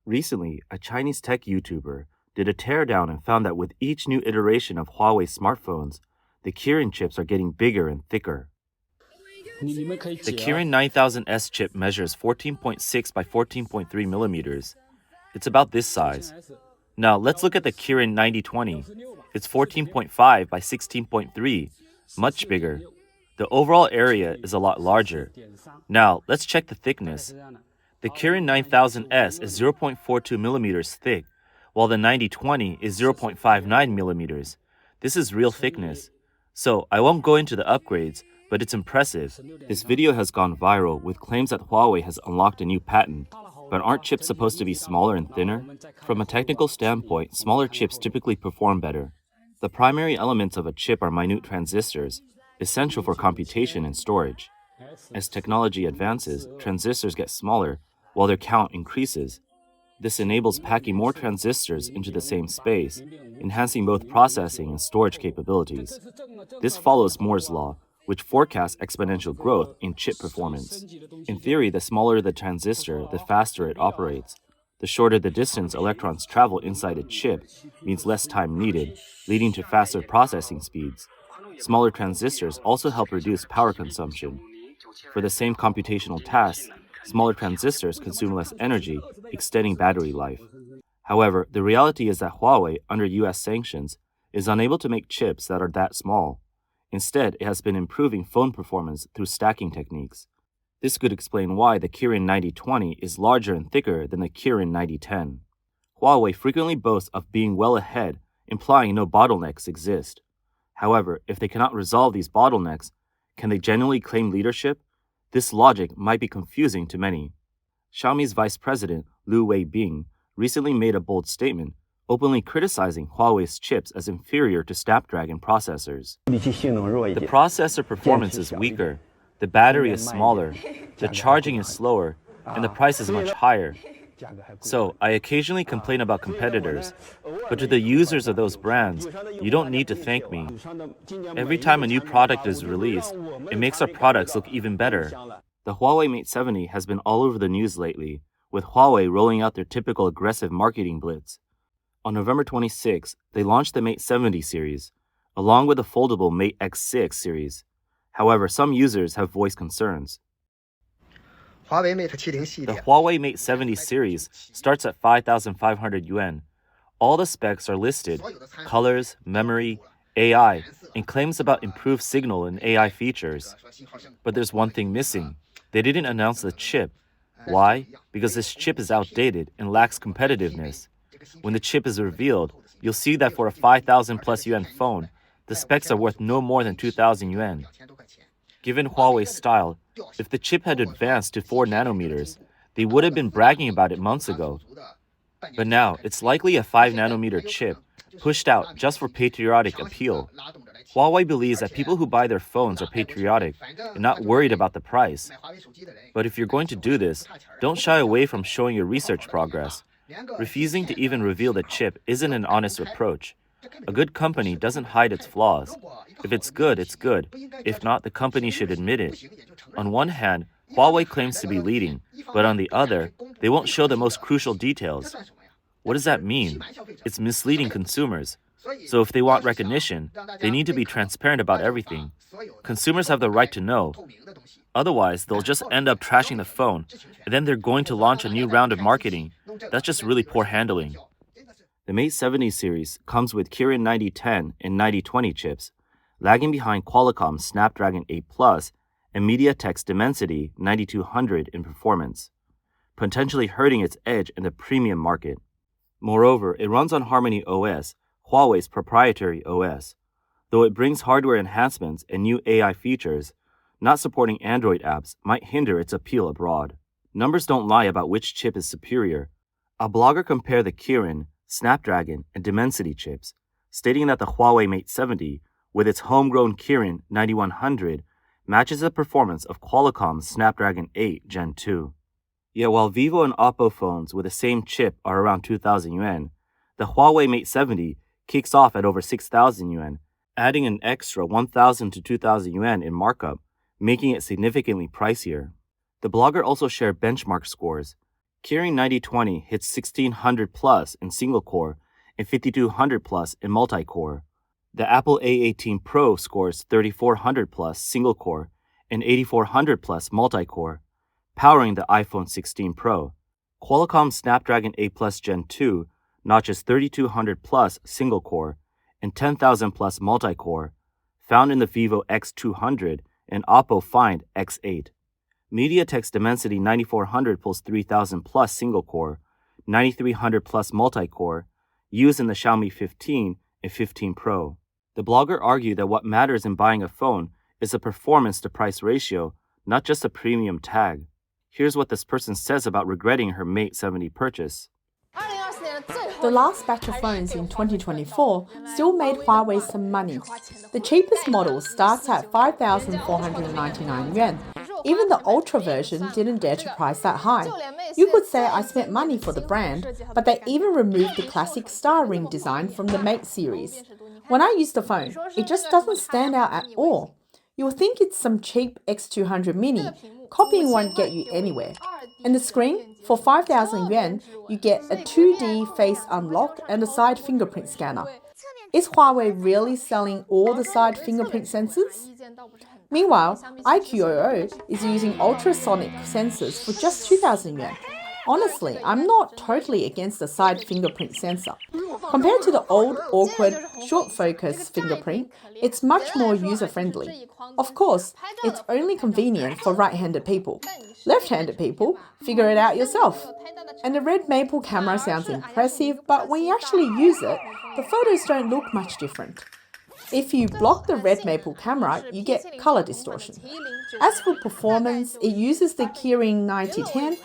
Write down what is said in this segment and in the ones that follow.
Recently, a Chinese tech YouTuber did a teardown and found that with each new iteration of Huawei smartphones, the Kirin chips are getting bigger and thicker. The Kirin 9000S chip measures 14.6 by 14.3 millimeters. It's about this size. Now let's look at the Kirin 9020. It's 14.5 by 16.3, much bigger. The overall area is a lot larger. Now let's check the thickness. The Kirin 9000S is 0.42 millimeters thick, while the 9020 is 0.59 millimeters. This is real thickness. So I won't go into the upgrades, but it's impressive. This video has gone viral with claims that Huawei has unlocked a new patent. But aren't chips supposed to be smaller and thinner? From a technical standpoint, smaller chips typically perform better. The primary elements of a chip are minute transistors, essential for computation and storage. As technology advances, transistors get smaller, while their count increases. This enables packing more transistors into the same space, enhancing both processing and storage capabilities. This follows Moore's law, which forecasts exponential growth in chip performance. In theory, the smaller the transistor, the faster it operates. The shorter the distance electrons travel inside a chip means less time needed, leading to faster processing speeds. Smaller transistors also help reduce power consumption. For the same computational tasks, smaller transistors consume less energy, extending battery life. However, the reality is that Huawei, under US sanctions, is unable to make chips that are that small. Instead, it has been improving phone performance through stacking techniques. This could explain why the Kirin 9020 is larger and thicker than the Kirin 9010. Huawei frequently boasts of being well ahead, implying no bottlenecks exist. However, if they cannot resolve these bottlenecks, can they genuinely claim leadership? This logic might be confusing to many. Xiaomi's vice president, Lu Weibing, recently made a bold statement, openly criticizing Huawei's chips as inferior to Snapdragon processors. The processor performance is weaker, the battery is smaller, the charging is slower, and the price is much higher. So, I occasionally complain about competitors, but to the users of those brands, you don't need to thank me. Every time a new product is released, it makes our products look even better. The Huawei Mate 70 has been all over the news lately, with Huawei rolling out their typical aggressive marketing blitz. On November 26, they launched the Mate 70 series, along with the foldable Mate X6 series. However, some users have voiced concerns. The Huawei Mate 70 series starts at 5,500 yuan. All the specs are listed: colors, memory, AI, and claims about improved signal and AI features. But there's one thing missing. They didn't announce the chip. Why? Because this chip is outdated and lacks competitiveness. When the chip is revealed, you'll see that for a 5,000 plus yuan phone, the specs are worth no more than 2,000 yuan. Given Huawei's style, if the chip had advanced to 4 nanometers, they would have been bragging about it months ago. But now, it's likely a 5 nanometer chip, pushed out just for patriotic appeal. Huawei believes that people who buy their phones are patriotic and not worried about the price. But if you're going to do this, don't shy away from showing your research progress. Refusing to even reveal the chip isn't an honest approach. A good company doesn't hide its flaws. If it's good, it's good. If not, the company should admit it. On one hand, Huawei claims to be leading, but on the other, they won't show the most crucial details. What does that mean? It's misleading consumers. So if they want recognition, they need to be transparent about everything. Consumers have the right to know. Otherwise, they'll just end up trashing the phone, and then they're going to launch a new round of marketing. That's just really poor handling. The Mate 70 series comes with Kirin 9010 and 9020 chips, lagging behind Qualcomm's Snapdragon 8 Plus and MediaTek's Dimensity 9200 in performance, potentially hurting its edge in the premium market. Moreover, it runs on Harmony OS, Huawei's proprietary OS. Though it brings hardware enhancements and new AI features, not supporting Android apps might hinder its appeal abroad. Numbers don't lie about which chip is superior. A blogger compared the Kirin, Snapdragon, and Dimensity chips, stating that the Huawei Mate 70, with its homegrown Kirin 9100, matches the performance of Qualcomm's Snapdragon 8 Gen 2. Yet while Vivo and Oppo phones with the same chip are around 2,000 yuan, the Huawei Mate 70 kicks off at over 6,000 yuan, adding an extra 1,000 to 2,000 yuan in markup, making it significantly pricier. The blogger also shared benchmark scores. Kirin 9020 hits 1600 plus in single core and 5200 plus in multi-core. The Apple A18 Pro scores 3400 plus single core and 8400 plus multi-core, powering the iPhone 16 Pro. Qualcomm Snapdragon 8 Plus Gen 2 notches 3200 plus single core and 10,000 plus multi-core, found in the Vivo X200 and Oppo Find X8. MediaTek's Dimensity 9400 pulls 3000 plus single core, 9300 plus multi-core, used in the Xiaomi 15 and 15 Pro. The blogger argued that what matters in buying a phone is the performance to price ratio, not just a premium tag. Here's what this person says about regretting her Mate 70 purchase. The last batch of phones in 2024 still made Huawei some money. The cheapest model starts at 5,499 yuan. Even the Ultra version didn't dare to price that high. You could say I spent money for the brand, but they even removed the classic star ring design from the Mate series. When I use the phone, it just doesn't stand out at all. You'll think it's some cheap X200 mini. Copying won't get you anywhere. And the screen, for 5,000 yuan, you get a 2D face unlock and a side fingerprint scanner. Is Huawei really selling all the side fingerprint sensors? Meanwhile, iQOO is using ultrasonic sensors for just 2,000 yuan. Honestly, I'm not totally against the side fingerprint sensor. Compared to the old, awkward, short focus fingerprint, it's much more user-friendly. Of course, it's only convenient for right-handed people. Left-handed people, figure it out yourself. And the red maple camera sounds impressive, but when you actually use it, the photos don't look much different. If you block the red maple camera, you get color distortion. As for performance, it uses the Kirin 9010,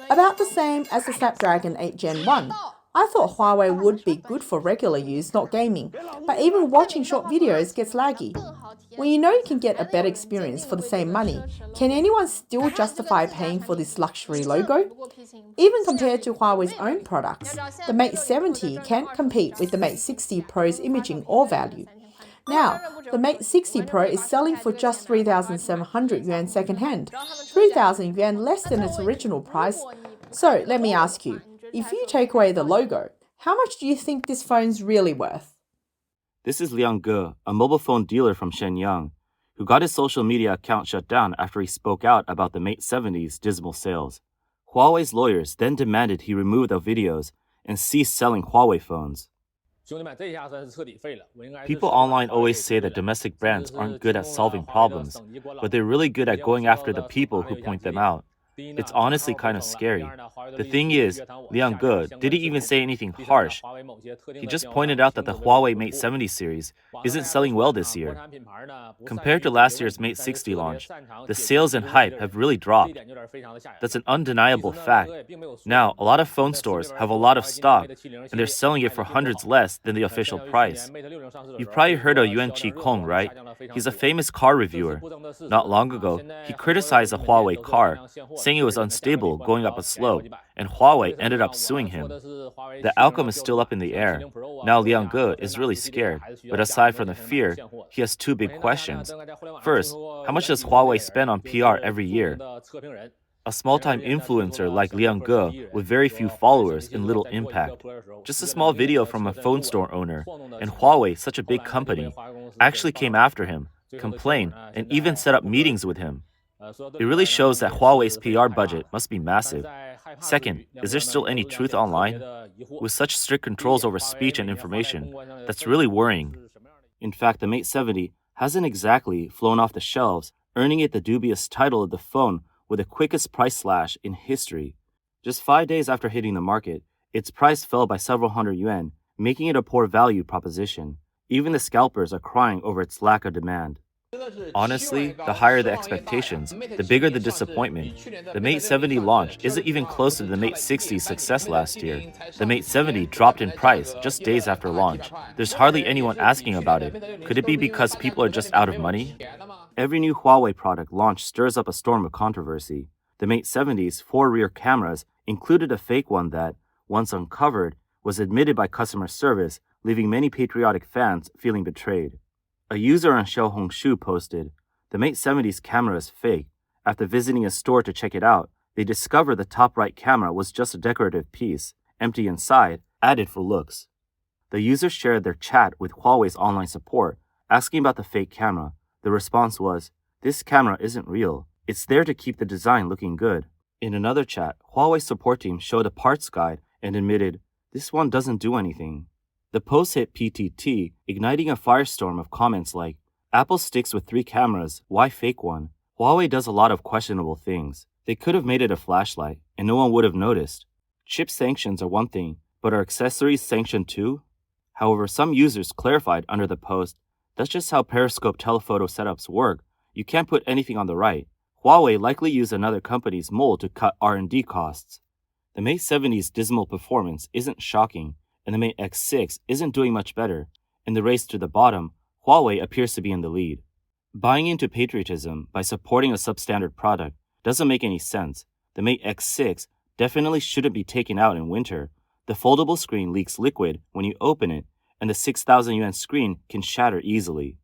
about the same as the Snapdragon 8 Gen 1. I thought Huawei would be good for regular use, not gaming, but even watching short videos gets laggy. When you know you can get a better experience for the same money, can anyone still justify paying for this luxury logo? Even compared to Huawei's own products, the Mate 70 can't compete with the Mate 60 Pro's imaging or value. Now, the Mate 60 Pro is selling for just 3,700 yuan second-hand, 3,000 yuan less than its original price. So, let me ask you, if you take away the logo, how much do you think this phone's really worth? This is Liang Ge, a mobile phone dealer from Shenyang, who got his social media account shut down after he spoke out about the Mate 70's dismal sales. Huawei's lawyers then demanded he remove the videos and cease selling Huawei phones. People online always say that domestic brands aren't good at solving problems, but they're really good at going after the people who point them out. It's honestly kind of scary. The thing is, Liang Ge didn't even say anything harsh. He just pointed out that the Huawei Mate 70 series isn't selling well this year. Compared to last year's Mate 60 launch, the sales and hype have really dropped. That's an undeniable fact. Now, a lot of phone stores have a lot of stock, and they're selling it for hundreds less than the official price. You've probably heard of Yuan Qikong, right? He's a famous car reviewer. Not long ago, he criticized a Huawei car, saying it was unstable going up a slope, and Huawei ended up suing him. The outcome is still up in the air. Now Liang Ge is really scared, but aside from the fear, he has two big questions. First, how much does Huawei spend on PR every year? A small-time influencer like Liang Ge with very few followers and little impact. Just a small video from a phone store owner, and Huawei, such a big company, actually came after him, complained, and even set up meetings with him. It really shows that Huawei's PR budget must be massive. Second, is there still any truth online? With such strict controls over speech and information, that's really worrying. In fact, the Mate 70 hasn't exactly flown off the shelves, earning it the dubious title of the phone with the quickest price slash in history. Just 5 days after hitting the market, its price fell by several hundred yuan, making it a poor value proposition. Even the scalpers are crying over its lack of demand. Honestly, the higher the expectations, the bigger the disappointment. The Mate 70 launch isn't even close to the Mate 60's success last year. The Mate 70 dropped in price just days after launch. There's hardly anyone asking about it. Could it be because people are just out of money? Every new Huawei product launch stirs up a storm of controversy. The Mate 70's 4 rear cameras included a fake one that, once uncovered, was admitted by customer service, leaving many patriotic fans feeling betrayed. A user on Xiaohongshu posted, "The Mate 70's camera is fake. After visiting a store to check it out, They discovered the top right camera was just a decorative piece, empty inside, added for looks. The users shared their chat with Huawei's online support, asking about the fake camera. The response was, "This camera isn't real. It's there to keep the design looking good." In another chat, Huawei support team showed a parts guide and admitted, "This one doesn't do anything." The post hit PTT, igniting a firestorm of comments like, "Apple sticks with 3 cameras, why fake one? Huawei does a lot of questionable things. They could have made it a flashlight, and no one would have noticed. Chip sanctions are one thing, but are accessories sanctioned too?" However, some users clarified under the post, "That's just how periscope telephoto setups work. You can't put anything on the right. Huawei likely used another company's mold to cut R&D costs." The Mate 70's dismal performance isn't shocking, and the Mate X6 isn't doing much better. In the race to the bottom, Huawei appears to be in the lead. Buying into patriotism by supporting a substandard product doesn't make any sense. The Mate X6 definitely shouldn't be taken out in winter. The foldable screen leaks liquid when you open it, and the 6,000 yuan screen can shatter easily.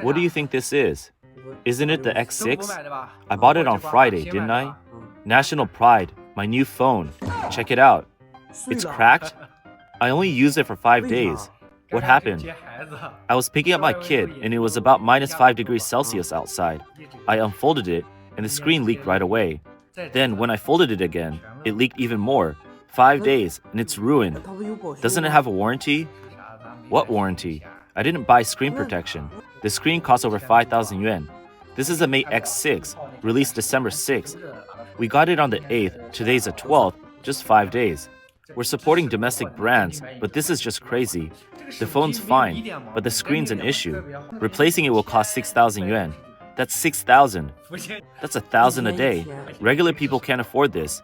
What do you think this is? Isn't it the X6? I bought it on Friday, didn't I? National Pride, my new phone. Check it out. It's cracked? I only used it for 5 days. What happened? I was picking up my kid, and it was about minus 5 degrees Celsius outside. I unfolded it, and the screen leaked right away. Then, when I folded it again, it leaked even more. 5 days, and it's ruined. Doesn't it have a warranty? What warranty? I didn't buy screen protection. The screen costs over 5,000 yuan. This is a Mate X6, released December 6th. We got it on the 8th, today's the 12th, just 5 days. We're supporting domestic brands, but this is just crazy. The phone's fine, but the screen's an issue. Replacing it will cost 6,000 yuan. That's 6,000. That's 1,000 a day. Regular people can't afford this.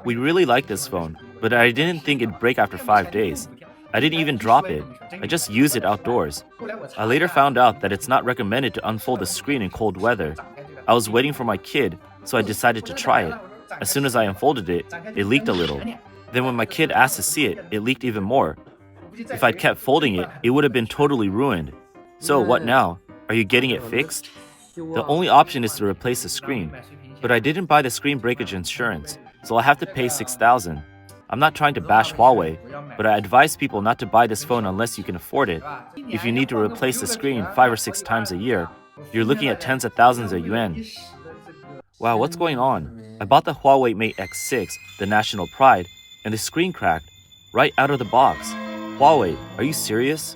We really like this phone, but I didn't think it'd break after 5 days. I didn't even drop it. I just used it outdoors. I later found out that it's not recommended to unfold the screen in cold weather. I was waiting for my kid, so I decided to try it. As soon as I unfolded it, it leaked a little. Then when my kid asked to see it, it leaked even more. If I'd kept folding it, it would have been totally ruined. So what now? Are you getting it fixed? The only option is to replace the screen. But I didn't buy the screen breakage insurance, so I'll have to pay 6,000. I'm not trying to bash Huawei, but I advise people not to buy this phone unless you can afford it. If you need to replace the screen 5 or 6 times a year, you're looking at tens of thousands of yuan. Wow, what's going on? I bought the Huawei Mate X6, the national pride, and the screen cracked right out of the box. Huawei, are you serious?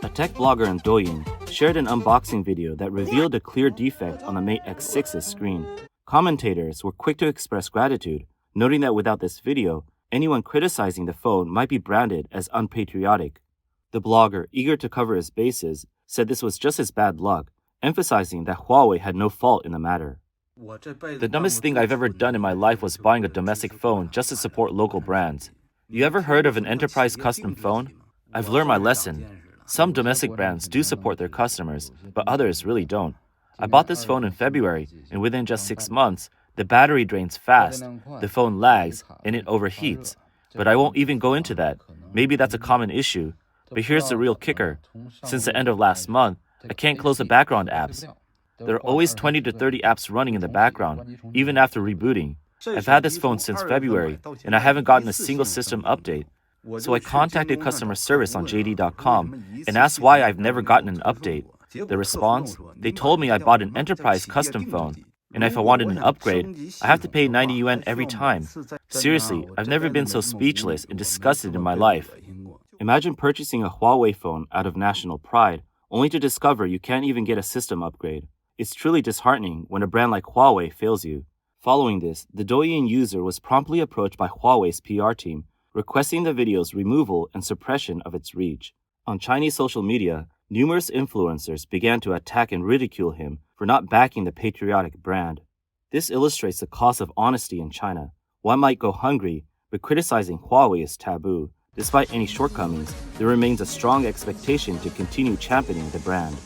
A tech blogger in Douyin shared an unboxing video that revealed a clear defect on the Mate X6's screen. Commentators were quick to express gratitude, noting that without this video, anyone criticizing the phone might be branded as unpatriotic. The blogger, eager to cover his bases, said this was just his bad luck, emphasizing that Huawei had no fault in the matter. The dumbest thing I've ever done in my life was buying a domestic phone just to support local brands. You ever heard of an enterprise custom phone? I've learned my lesson. Some domestic brands do support their customers, but others really don't. I bought this phone in February, and within just 6 months, the battery drains fast, the phone lags, and it overheats. But I won't even go into that. Maybe that's a common issue. But here's the real kicker. Since the end of last month, I can't close the background apps. There are always 20 to 30 apps running in the background, even after rebooting. I've had this phone since February, and I haven't gotten a single system update. So I contacted customer service on JD.com and asked why I've never gotten an update. The response? They told me I bought an enterprise custom phone, and if I wanted an upgrade, I have to pay 90 yuan every time. Seriously, I've never been so speechless and disgusted in my life. Imagine purchasing a Huawei phone out of national pride, only to discover you can't even get a system upgrade. It's truly disheartening when a brand like Huawei fails you. Following this, the Douyin user was promptly approached by Huawei's PR team, requesting the video's removal and suppression of its reach. On Chinese social media, numerous influencers began to attack and ridicule him for not backing the patriotic brand. This illustrates the cost of honesty in China. One might go hungry, but criticizing Huawei is taboo. Despite any shortcomings, there remains a strong expectation to continue championing the brand.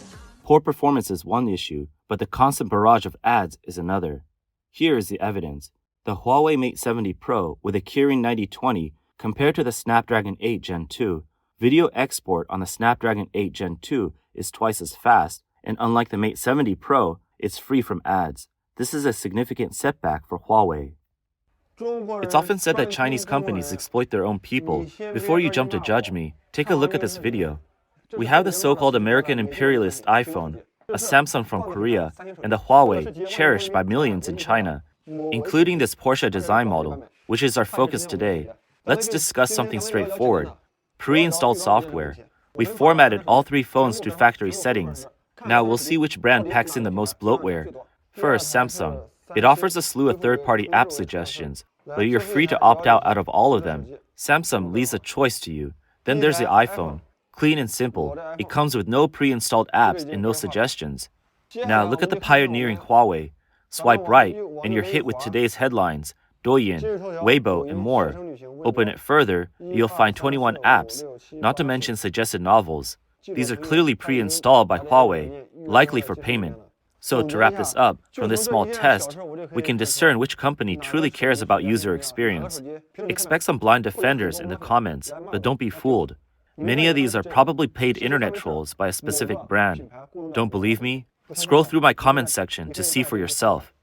Poor performance is one issue, but the constant barrage of ads is another. Here is the evidence. The Huawei Mate 70 Pro with a Kirin 9020 compared to the Snapdragon 8 Gen 2, video export on the Snapdragon 8 Gen 2 is twice as fast, and unlike the Mate 70 Pro, it's free from ads. This is a significant setback for Huawei. It's often said that Chinese companies exploit their own people. Before you jump to judge me, take a look at this video. We have the so-called American imperialist iPhone, a Samsung from Korea, and the Huawei, cherished by millions in China, including this Porsche design model, which is our focus today. Let's discuss something straightforward. Pre-installed software. We formatted all three phones to factory settings. Now we'll see which brand packs in the most bloatware. First, Samsung. It offers a slew of third-party app suggestions, but you're free to opt out of all of them. Samsung leaves a choice to you. Then there's the iPhone. Clean and simple. It comes with no pre-installed apps and no suggestions. Now look at the pioneering Huawei. Swipe right, and you're hit with today's headlines, Douyin, Weibo, and more. Open it further, you'll find 21 apps, not to mention suggested novels. These are clearly pre-installed by Huawei, likely for payment. So to wrap this up, from this small test, we can discern which company truly cares about user experience. Expect some blind defenders in the comments, but don't be fooled. Many of these are probably paid internet trolls by a specific brand. Don't believe me? Scroll through my comment section to see for yourself.